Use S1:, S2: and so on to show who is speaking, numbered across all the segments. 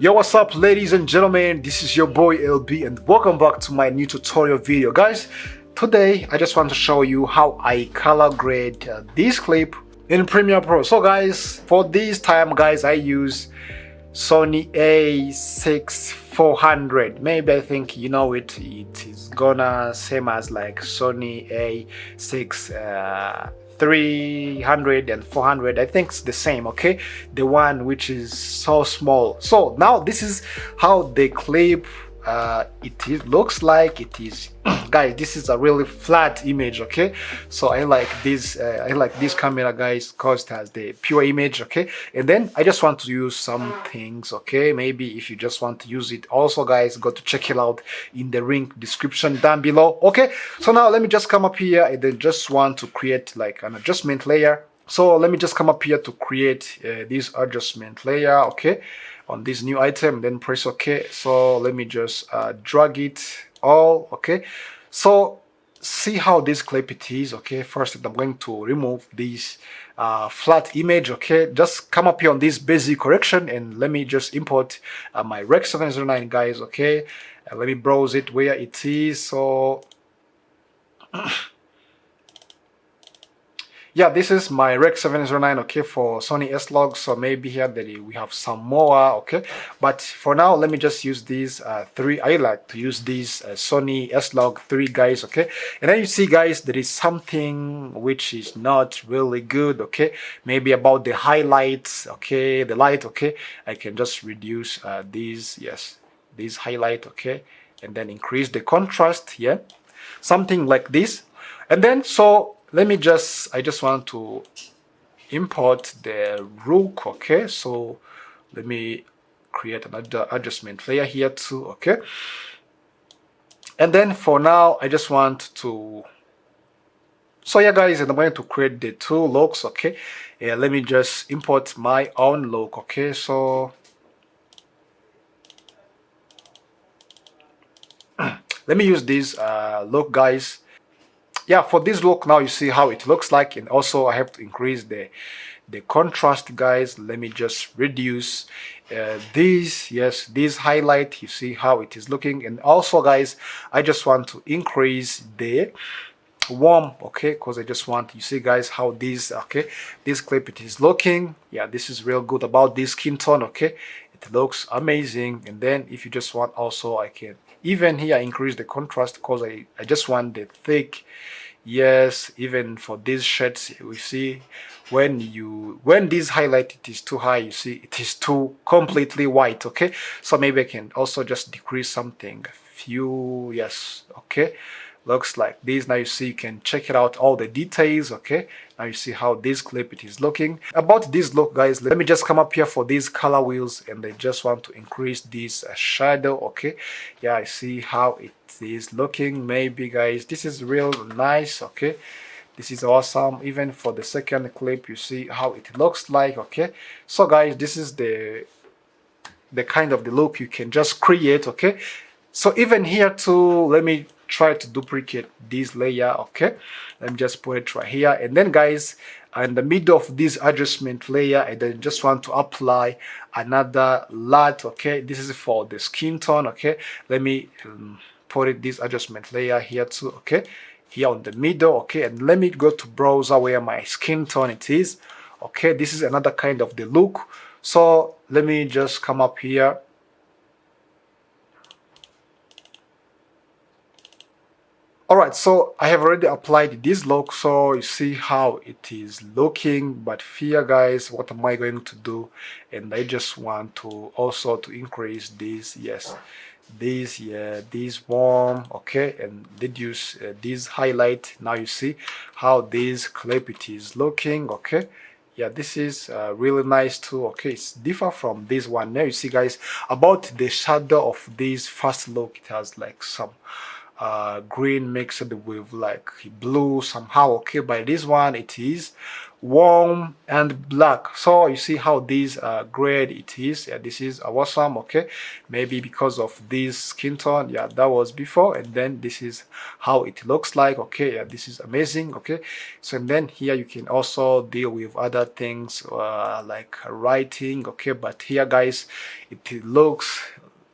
S1: Yo, what's up, ladies and gentlemen? This is your boy LB and welcome back to my new tutorial video. Guys, today I just want to show you how I color grade this clip in Premiere Pro. So guys, for this time guys, I use Sony A6400. Maybe I think you know it is gonna same as like Sony A6 300 and 400. I think it's the same, okay? The one which is so small. So now this is how the clip looks like. It is guys, this is a really flat image, okay? So I like this camera guys because it has the pure image, okay? And then I just want to use some things, okay? Maybe if you just want to use it also guys, go to check it out in the link description down below, okay? So now let me just come up here and then just want to create like an adjustment layer. So let me just come up here to create this adjustment layer, okay, on this new item, then press OK. So let me just drag it all, okay? So see how this clip it is, okay? First I'm going to remove this flat image, okay? Just come up here on this basic correction and let me just import my Rec 709 guys, okay? Let me browse it where it is. So yeah, this is my Rec 709, okay, for Sony S-Log. So maybe here that we have some more, okay, but for now let me just use these three. I like to use these Sony S-Log 3 guys, okay? And then you see guys, there is something which is not really good, okay? Maybe about the highlights, okay, the light, okay? I can just reduce these, yes, these highlight, okay, and then increase the contrast, yeah, something like this. And then so let me I just want to import the rook, okay? So let me create another adjustment layer here too, okay? And then for now I just want to, so yeah guys, I'm going to create the two looks, okay? Yeah, let me just import my own look, okay? So let me use this look guys. Yeah, for this look now you see how it looks like, and also I have to increase the contrast guys. Let me just reduce these, yes, this highlight. You see how it is looking, and also guys I just want to increase the warm, okay, because I just want, you see guys how this, okay, this clip it is looking. Yeah, this is real good about this skin tone, okay? It looks amazing. And then if you just want also, I can even here increase the contrast because I just want the thick, yes, even for these shades we see when this highlight it is too high, you see it is too completely white, okay? So maybe I can also just decrease something, a few, yes, okay, looks like this. Now you see, you can check it out, all the details, okay? Now you see how this clip it is looking. About this look guys, let me just come up here for these color wheels and I just want to increase this shadow, okay? Yeah, I see how it is looking. Maybe guys, this is real nice, okay? This is awesome. Even for the second clip you see how it looks like, okay? So guys, this is the kind of the look you can just create, okay? So even here too, let me try to duplicate this layer, okay? Let me just put it right here, and then guys, in the middle of this adjustment layer, I then just want to apply another LUT, okay? This is for the skin tone, okay? Let me put this adjustment layer here too, okay? Here on the middle, okay? And let me go to browser where my skin tone it is, okay? This is another kind of the look. So let me just come up here. Alright, so I have already applied this look, so you see how it is looking. But here guys, what am I going to do? And I just want to also to increase this, yes, this, yeah, this warm, okay, and reduce this highlight. Now you see how this clip it is looking, okay? Yeah, this is really nice too, okay? It's different from this one. Now you see guys, about the shadow of this first look, it has like some green mixed with like blue somehow. Okay, by this one it is warm and black. So you see how this grade it is. Yeah, this is awesome. Okay, maybe because of this skin tone, yeah, that was before, and then this is how it looks like. Okay, yeah, this is amazing. Okay, so and then here you can also deal with other things like writing. Okay, but here guys it looks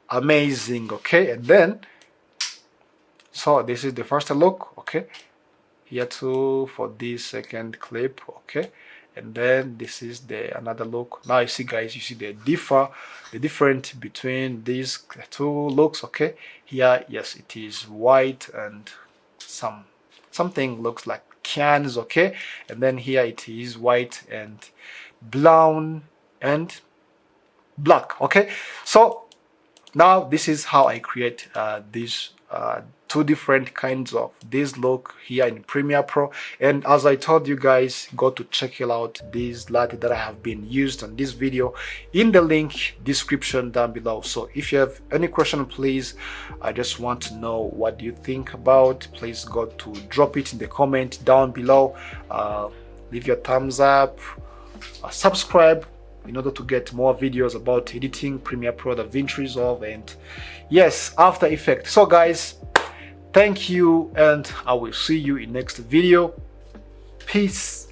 S1: amazing. Okay, and then so this is the first look. Okay, here too for this second clip. Okay, and then this is the another look. Now you see guys, you see the difference between these two looks. Okay, here yes it is white and something looks like cans. Okay, and then here it is white and brown and black. Okay, so now this is how I create these two different kinds of this look here in Premiere Pro. And as I told you guys, go to check out these LUT that I have been used on this video in the link description down below. So if you have any question, please, I just want to know what do you think about. Please go to drop it in the comment down below. Leave your thumbs up, subscribe in order to get more videos about editing, Premiere Pro, DaVinci Resolve, and yes, After Effects. So guys, thank you, and I will see you in next video. Peace.